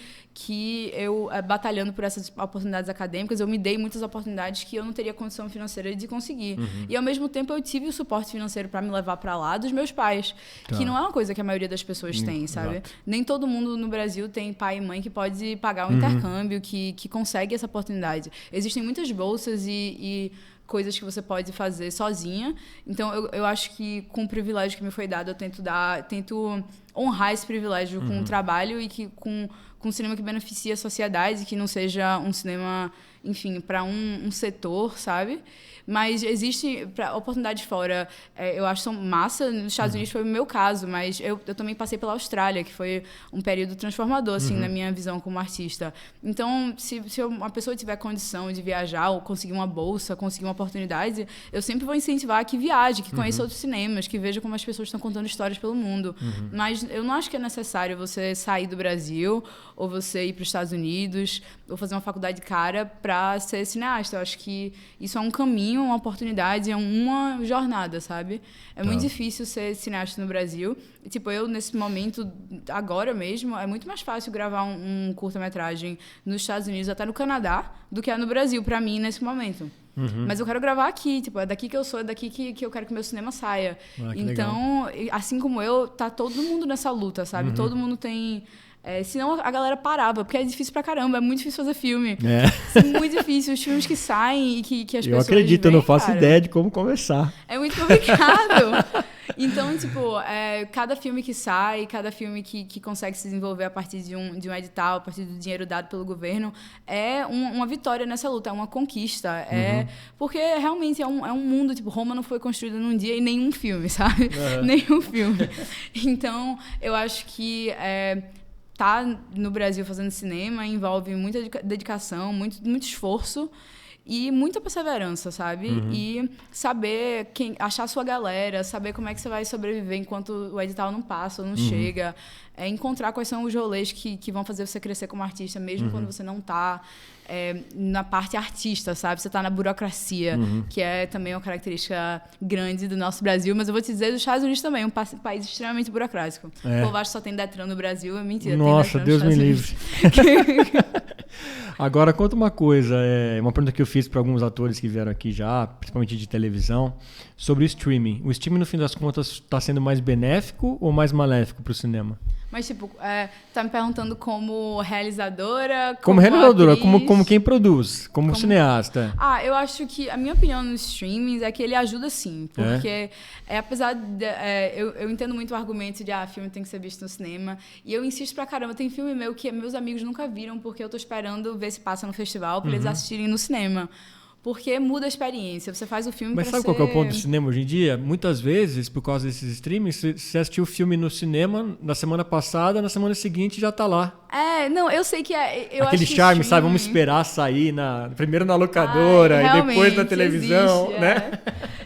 eu, batalhando por essas oportunidades acadêmicas, eu me dei muitas oportunidades que eu não teria condição financeira de conseguir. E, ao mesmo tempo, eu tive o suporte financeiro para me levar para lá dos meus pais, que não é uma coisa que a maioria das pessoas tem, sabe? Exato. Nem todo mundo no Brasil tem pai e mãe que pode pagar um intercâmbio, que consegue essa oportunidade. Existem muitas bolsas e coisas que você pode fazer sozinha. Então, eu acho que com o privilégio que me foi dado, eu tento honrar esse privilégio com o trabalho e com um cinema que beneficie a sociedade, que não seja um cinema enfim, para um setor, sabe? Mas existe oportunidades fora, eu acho que são massa. Nos Estados Unidos foi o meu caso, mas eu também passei pela Austrália, que foi um período transformador, assim, na minha visão como artista. Então, se uma pessoa tiver condição de viajar ou conseguir uma bolsa, conseguir uma oportunidade, eu sempre vou incentivar que viaje, que conheça outros cinemas, que veja como as pessoas estão contando histórias pelo mundo. Mas eu não acho que é necessário você sair do Brasil, ou você ir para os Estados Unidos, ou fazer uma faculdade cara para ser cineasta. Eu acho que isso é um caminho, uma oportunidade, é uma jornada, sabe? É muito difícil ser cineasta no Brasil. E, tipo, eu, nesse momento, agora mesmo, é muito mais fácil gravar um curta-metragem nos Estados Unidos, até no Canadá, do que é no Brasil, pra mim, nesse momento. Mas eu quero gravar aqui, tipo, é daqui que eu sou, é daqui que eu quero que o meu cinema saia. Então, legal. Assim como eu, tá todo mundo nessa luta, sabe? Todo mundo tem... senão a galera parava, porque é difícil pra caramba, é muito difícil fazer filme. É muito difícil, os filmes que saem e que as pessoas Eu acredito, veem, eu não faço ideia de como começar. É muito complicado. Então, tipo, cada filme que sai, cada filme que consegue se desenvolver a partir de um edital, a partir do dinheiro dado pelo governo, é uma vitória nessa luta, é uma conquista. Porque realmente é um mundo, tipo, Roma não foi construída num dia e nenhum filme, sabe? Nenhum filme. Então, eu acho que... tá no Brasil fazendo cinema envolve muita dedicação, muito esforço e muita perseverança, sabe? E saber achar a sua galera, saber como é que você vai sobreviver enquanto o edital não passa ou não chega. Encontrar quais são os rolês que vão fazer você crescer como artista, mesmo quando você não tá na parte artista, sabe? Você tá na burocracia, que é também uma característica grande do nosso Brasil, mas eu vou te dizer dos Estados Unidos também, um país extremamente burocrático. O povo acha que só tem Detran no Brasil, é mentira. Nossa, Deus me livre. Agora, conta uma coisa, uma pergunta que eu fiz para alguns atores que vieram aqui já, principalmente de televisão, sobre o streaming. O streaming, no fim das contas, está sendo mais benéfico ou mais maléfico para o cinema? Mas, tipo, tá me perguntando como realizadora, como realizadora, como quem produz, como cineasta. Eu acho que a minha opinião nos streamings é que ele ajuda sim, porque apesar de... eu entendo muito o argumento de filme tem que ser visto no cinema, e eu insisto pra caramba, tem filme meu que meus amigos nunca viram, porque eu tô esperando ver se passa no festival pra eles assistirem no cinema. Porque muda a experiência. Você faz o filme Mas sabe qual que é o ponto do cinema hoje em dia? Muitas vezes, por causa desses streamings, você assistiu o filme no cinema na semana passada, na semana seguinte já tá lá. Não, eu sei que aquele charme, sabe? Vamos esperar sair primeiro na locadora e depois na televisão, existe, né?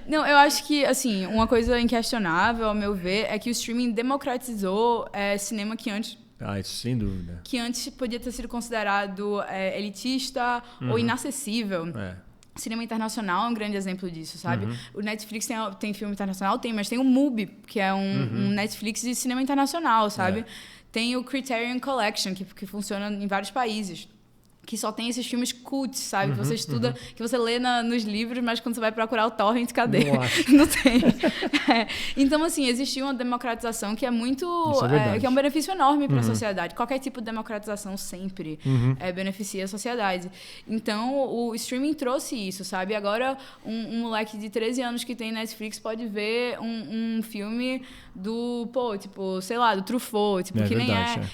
Não, eu acho que, assim, uma coisa inquestionável, ao meu ver, é que o streaming democratizou cinema que antes... isso sem dúvida. Que antes podia ter sido considerado elitista ou inacessível. Cinema internacional é um grande exemplo disso, sabe? O Netflix tem filme internacional? Tem, mas tem o MUBI, que é um Netflix de cinema internacional, sabe? Tem o Criterion Collection, que funciona em vários países, que só tem esses filmes cults, sabe? Que você estuda, que você lê nos livros, mas quando você vai procurar o torrent, cadê? Não tem. Então, assim, existiu uma democratização que é muito... que é um benefício enorme para a sociedade. Qualquer tipo de democratização sempre beneficia a sociedade. Então, o streaming trouxe isso, sabe? Agora, um moleque de 13 anos que tem Netflix pode ver um filme do Truffaut, tipo, que nem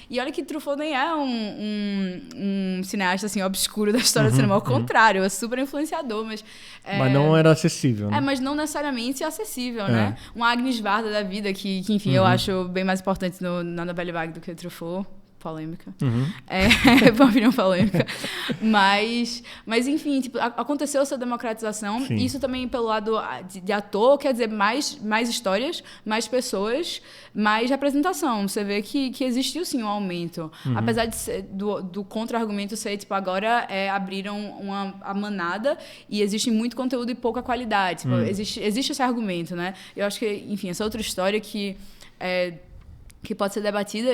E olha que Truffaut nem é um cineasta assim, obscuro da história do cinema. Ao contrário, é super influenciador, mas... mas não era acessível, né? Mas não necessariamente acessível, né? Um Agnes Varda da vida, que enfim, eu acho bem mais importante na Belle Vague do que o Truffaut. Polêmica. Uma opinião polêmica. Mas, enfim, tipo, aconteceu essa democratização. Sim. Isso também pelo lado de ator, quer dizer, mais histórias, mais pessoas, mais representação. Você vê que existiu, sim, um aumento. Apesar de do contra-argumento ser, tipo, agora abriram a manada e existe muito conteúdo e pouca qualidade. Tipo, existe esse argumento, né? Eu acho que, enfim, essa outra história que pode ser debatida,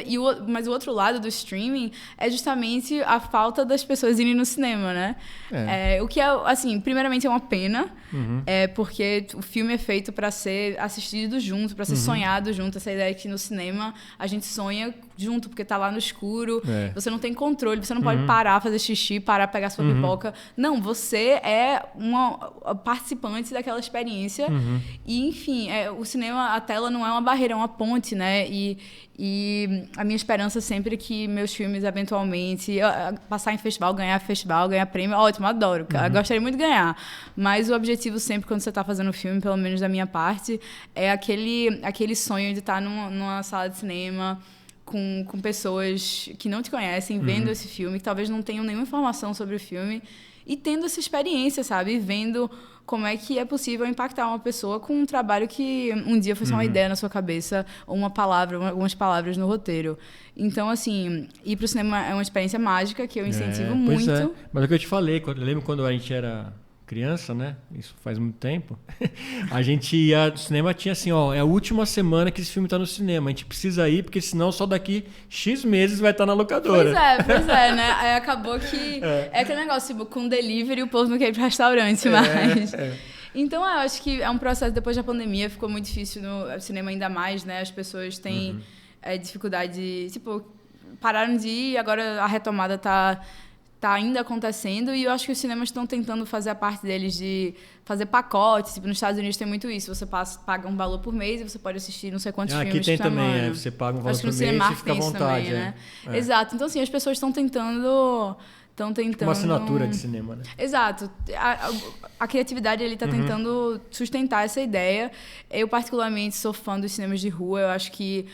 mas o outro lado do streaming é justamente a falta das pessoas irem no cinema, né? O que é, assim, primeiramente é uma pena, porque o filme é feito para ser assistido junto, para ser sonhado junto. Essa ideia que no cinema a gente sonha junto, porque tá lá no escuro, você não tem controle, você não pode parar, fazer xixi, parar, pegar sua pipoca. Não, você é uma participante daquela experiência. E, enfim, o cinema, a tela não é uma barreira, é uma ponte, né? E a minha esperança sempre é que meus filmes, eventualmente, passar em festival, ganhar prêmio, ótimo, adoro. Gostaria muito de ganhar. Mas o objetivo sempre, quando você está fazendo filme, pelo menos da minha parte, é aquele sonho de estar numa sala de cinema com pessoas que não te conhecem, vendo esse filme, que talvez não tenham nenhuma informação sobre o filme, e tendo essa experiência, sabe? Vendo como é que é possível impactar uma pessoa com um trabalho que um dia foi só uma ideia na sua cabeça, ou uma palavra, algumas palavras no roteiro. Então, assim, ir pro cinema é uma experiência mágica que eu incentivo muito. Pois é. Mas é o que eu te falei, eu lembro quando a gente era criança, né? Isso faz muito tempo. A gente ia no cinema, tinha assim, ó, é a última semana que esse filme tá no cinema. A gente precisa ir, porque senão só daqui X meses vai estar na locadora. Pois é, né? Aí acabou que é aquele negócio, tipo, com delivery o povo não quer ir pro restaurante mais. Então, eu acho que é um processo, depois da pandemia, ficou muito difícil no cinema ainda mais, né? As pessoas têm dificuldade, tipo, pararam de ir e agora a retomada tá ainda acontecendo, e eu acho que os cinemas estão tentando fazer a parte deles de fazer pacotes. Tipo, nos Estados Unidos tem muito isso. Você paga um valor por mês e você pode assistir não sei quantos filmes aqui tem por também, semana. você paga um valor por mês e fica à vontade. Também, né? Exato. Então, assim, as pessoas estão tentando... Uma assinatura de cinema, né? Exato. A criatividade, ele está tentando sustentar essa ideia. Eu, particularmente, sou fã dos cinemas de rua. Eu acho que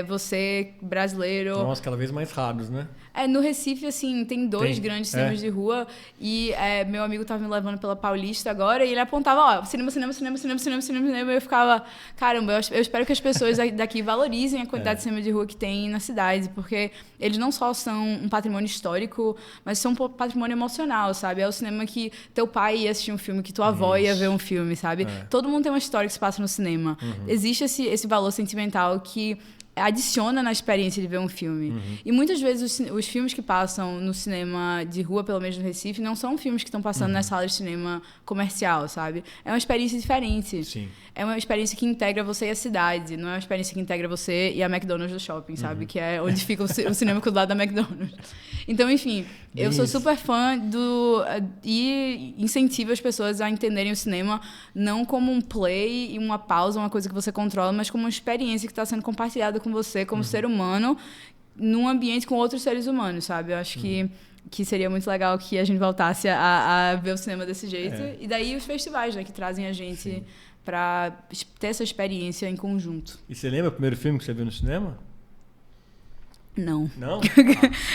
você, brasileiro... Nossa, cada vez mais raros, né? No Recife, assim, tem dois grandes cinemas de rua. E meu amigo estava me levando pela Paulista agora, e ele apontava, ó, cinema. E eu ficava, caramba, eu espero que as pessoas daqui valorizem a quantidade de cinema de rua que tem na cidade, porque eles não só são um patrimônio histórico, mas são um patrimônio emocional, sabe? É o cinema que teu pai ia assistir um filme, que tua avó ia ver um filme, sabe? Todo mundo tem uma história que se passa no cinema. Existe esse valor sentimental que adiciona na experiência de ver um filme. E muitas vezes os filmes que passam no cinema de rua, pelo menos no Recife, não são filmes que estão passando nas salas de cinema comercial, sabe? É uma experiência diferente. Sim. É uma experiência que integra você e a cidade, não é uma experiência que integra você e a McDonald's do shopping, sabe? Que é onde fica o cinema do lado da McDonald's. Então, enfim, eu sou super fã e incentivo as pessoas a entenderem o cinema não como um play e uma pausa, uma coisa que você controla, mas como uma experiência que está sendo compartilhada com você como ser humano num ambiente com outros seres humanos, sabe? Eu acho que seria muito legal que a gente voltasse a ver o cinema desse jeito. E daí os festivais, né, que trazem a gente para ter essa experiência em conjunto. E você lembra o primeiro filme que você viu no cinema? Não. Não?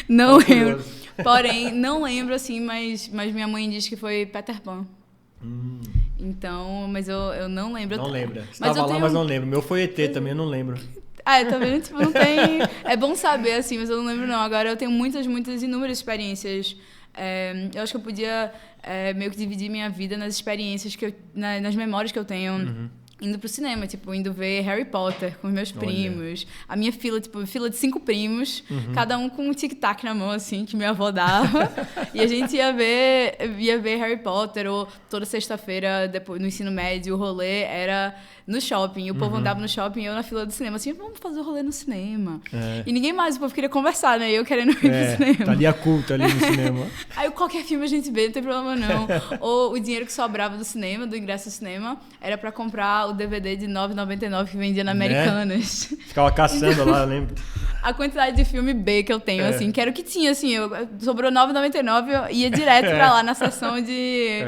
Não lembro. Porém, não lembro, assim, mas minha mãe diz que foi Peter Pan. Então, mas eu não lembro. Não lembra. Estava lá, mas não lembro. Meu foi ET também, eu não lembro. Tá vendo? Tipo, não tem... É bom saber, assim, mas eu não lembro, não. Agora, eu tenho muitas, inúmeras experiências. Eu acho que eu podia meio que dividir minha vida nas experiências, nas memórias que eu tenho indo pro cinema. Tipo, indo ver Harry Potter com os meus primos. A minha fila de 5 primos, cada um com um tic-tac na mão, assim, que minha avó dava. E a gente ia ver Harry Potter, ou toda sexta-feira, depois no ensino médio, o rolê era no shopping. O povo andava no shopping e eu na fila do cinema, assim, vamos fazer o rolê no cinema. E ninguém mais, o povo queria conversar, né? E eu querendo ir pro cinema. Tá ali a culta ali no cinema. Aí qualquer filme a gente vê, não tem problema não. Ou o dinheiro que sobrava do cinema, do ingresso do cinema, era pra comprar o DVD de R$ 9,99 que vendia na Americanas. Ficava caçando lá, eu lembro. A quantidade de filme B que eu tenho, assim, que era o que tinha, assim, sobrou R$ 9,99, eu ia direto pra lá na sessão de...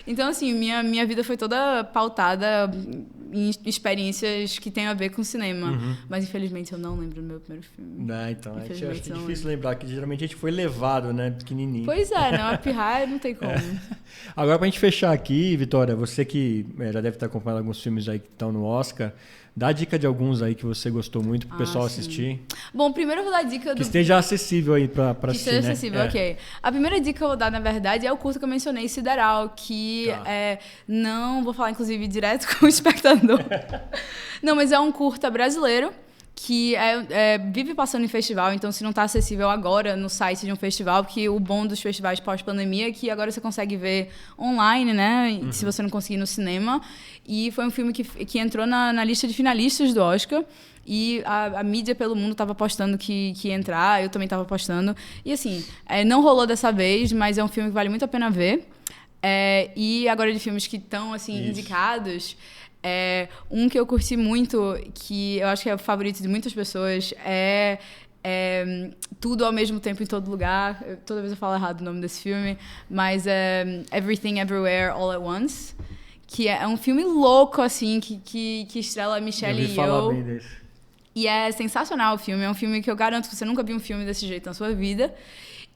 Então, assim, minha vida foi toda pautada em experiências que têm a ver com cinema. Mas, infelizmente, eu não lembro do meu primeiro filme. Então, acho que é difícil lembrar, que geralmente a gente foi levado, né, pequenininho. Pois é, né, uma pirraia não tem como. Agora, pra gente fechar aqui, Vitória, você que já deve estar acompanhando alguns filmes aí que estão no Oscar, dá a dica de alguns aí que você gostou muito pro pessoal assistir. Bom, primeiro eu vou dar a dica que esteja acessível aí pra assistir, que esteja acessível, ok. A primeira dica que eu vou dar, na verdade, é o curta que eu mencionei, Sideral, que não vou falar, inclusive, direto com o espectador. Não, mas é um curta brasileiro que vive passando em festival, então se não está acessível agora no site de um festival, porque o bom dos festivais pós-pandemia é que agora você consegue ver online, né, se você não conseguir ir no cinema, e foi um filme que entrou na lista de finalistas do Oscar, e a mídia pelo mundo estava apostando que ia entrar, eu também estava apostando, e assim, não rolou dessa vez, mas é um filme que vale muito a pena ver, e agora de filmes que estão assim, indicados... um que eu curti muito, que eu acho que é o favorito de muitas pessoas, Tudo ao Mesmo Tempo em Todo Lugar. Toda vez eu falo errado o nome desse filme, mas é Everything Everywhere All at Once, que é um filme louco, assim, que estrela a Michelle Yeoh. Falar bem desse. E é sensacional o filme. É um filme que eu garanto que você nunca viu um filme desse jeito na sua vida.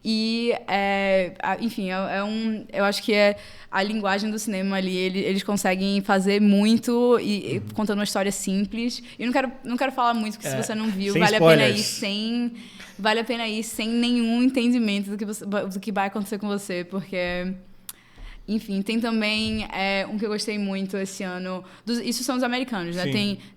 E, enfim, eu acho que a linguagem do cinema ali, eles conseguem fazer muito e contando uma história simples. E não quero falar muito, porque se você não viu, vale a pena ir sem nenhum entendimento do que vai acontecer com você, porque... Enfim, tem também um que eu gostei muito esse ano. Isso são os americanos, né?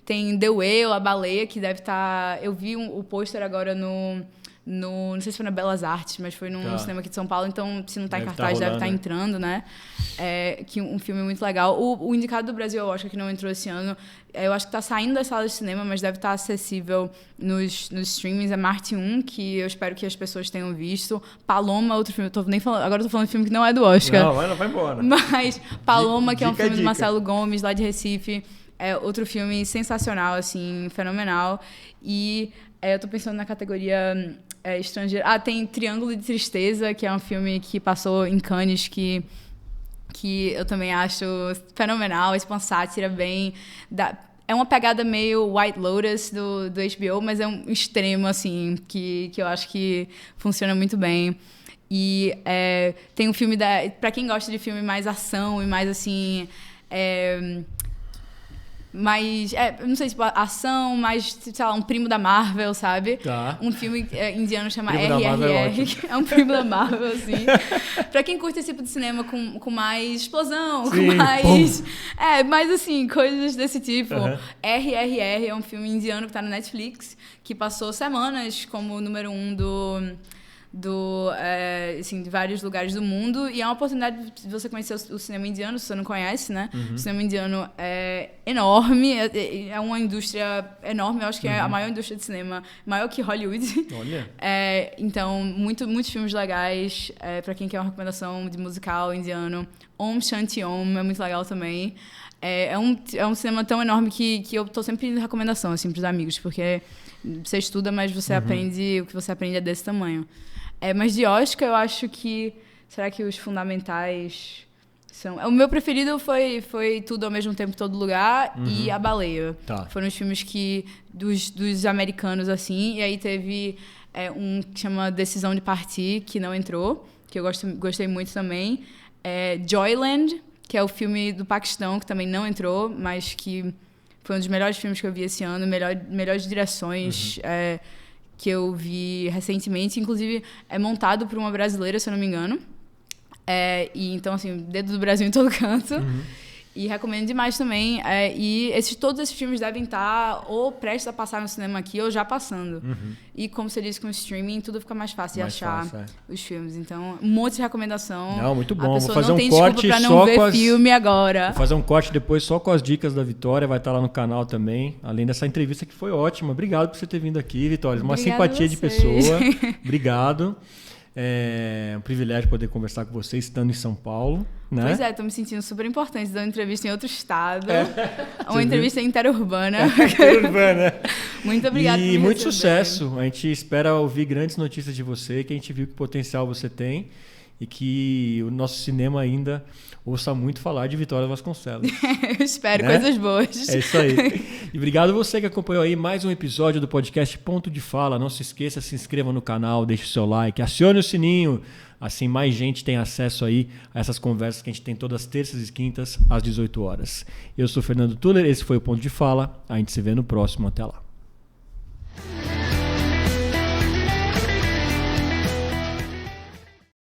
Tem The Whale, A Baleia, que deve estar... Eu vi o pôster agora não sei se foi na Belas Artes, mas foi num cinema aqui de São Paulo, então se não está em cartaz, deve estar entrando, né? Que um filme muito legal. O indicado do Brasil, eu acho que não entrou esse ano. Eu acho que está saindo das salas de cinema, mas deve estar acessível nos streamings. É Marte 1, que eu espero que as pessoas tenham visto. Paloma, outro filme. Agora eu tô falando de filme que não é do Oscar. Não, vai embora. Mas Paloma, que é um filme do Marcelo Gomes, lá de Recife. É outro filme sensacional, assim, fenomenal. E eu tô pensando na categoria... estrangeira. Tem Triângulo de Tristeza, que é um filme que passou em Cannes, que eu também acho fenomenal. Esse sátira bem... É uma pegada meio White Lotus do HBO, mas é um extremo, assim, que eu acho que funciona muito bem. E tem um filme pra quem gosta de filme mais ação e mais, assim... mais, não sei, tipo, ação, mais, sei lá, um primo da Marvel, sabe? Tá. Um filme indiano chama Primo RRR, que é um primo da Marvel, assim. Pra quem curte esse tipo de cinema com mais explosão, sim, com mais... mais, assim, coisas desse tipo. RRR é um filme indiano que tá no Netflix, que passou semanas como número 1 assim, de vários lugares do mundo, e é uma oportunidade de você conhecer o cinema indiano, se você não conhece, né? O cinema indiano é enorme, é uma indústria enorme, eu acho que é a maior indústria de cinema, maior que Hollywood. Olha. Então, muitos filmes legais, pra quem quer uma recomendação de musical indiano. Om Shanti Om é muito legal também. É um cinema tão enorme que eu tô sempre pedindo recomendação, assim, pros amigos, porque você estuda, mas você aprende, o que você aprende é desse tamanho. Mas de Oscar, eu acho que... Será que os fundamentais são... O meu preferido foi Tudo ao Mesmo Tempo, em Todo Lugar e A Baleia. Tá. Foram os filmes dos americanos, assim. E aí teve um que chama Decisão de Partir, que não entrou, que eu gostei muito também. Joyland, que é o filme do Paquistão, que também não entrou, mas que foi um dos melhores filmes que eu vi esse ano. Melhores direções... que eu vi recentemente, inclusive é montado por uma brasileira, se eu não me engano. E então, assim, dedo do Brasil em todo canto. E recomendo demais também. E todos esses filmes devem estar ou prestes a passar no cinema aqui ou já passando. E como você disse, com o streaming, tudo fica mais fácil de achar os filmes. Então, um monte de recomendação. Não, muito bom. A pessoa vou fazer não tem um corte desculpa pra só não ver filme agora. Vou fazer um corte depois só com as dicas da Vitória. Vai estar lá no canal também. Além dessa entrevista que foi ótima. Obrigado por você ter vindo aqui, Vitória. Uma simpatia de pessoa. Obrigado. É um privilégio poder conversar com você estando em São Paulo, né? Pois tô me sentindo super importante dando uma entrevista em outro estado. Uma entrevista interurbana. Muito obrigada por me muito receber. Sucesso. A gente espera ouvir grandes notícias de você, que a gente viu que potencial você tem e que o nosso cinema ainda ouça muito falar de Vitória Vasconcelos. Eu espero, né? Coisas boas. É isso aí. E obrigado a você que acompanhou aí mais um episódio do podcast Ponto de Fala. Não se esqueça, se inscreva no canal, deixe o seu like, acione o sininho. Assim mais gente tem acesso aí a essas conversas que a gente tem todas as terças e quintas às 18 horas. Eu sou Fernando Tuller, esse foi o Ponto de Fala. A gente se vê no próximo. Até lá.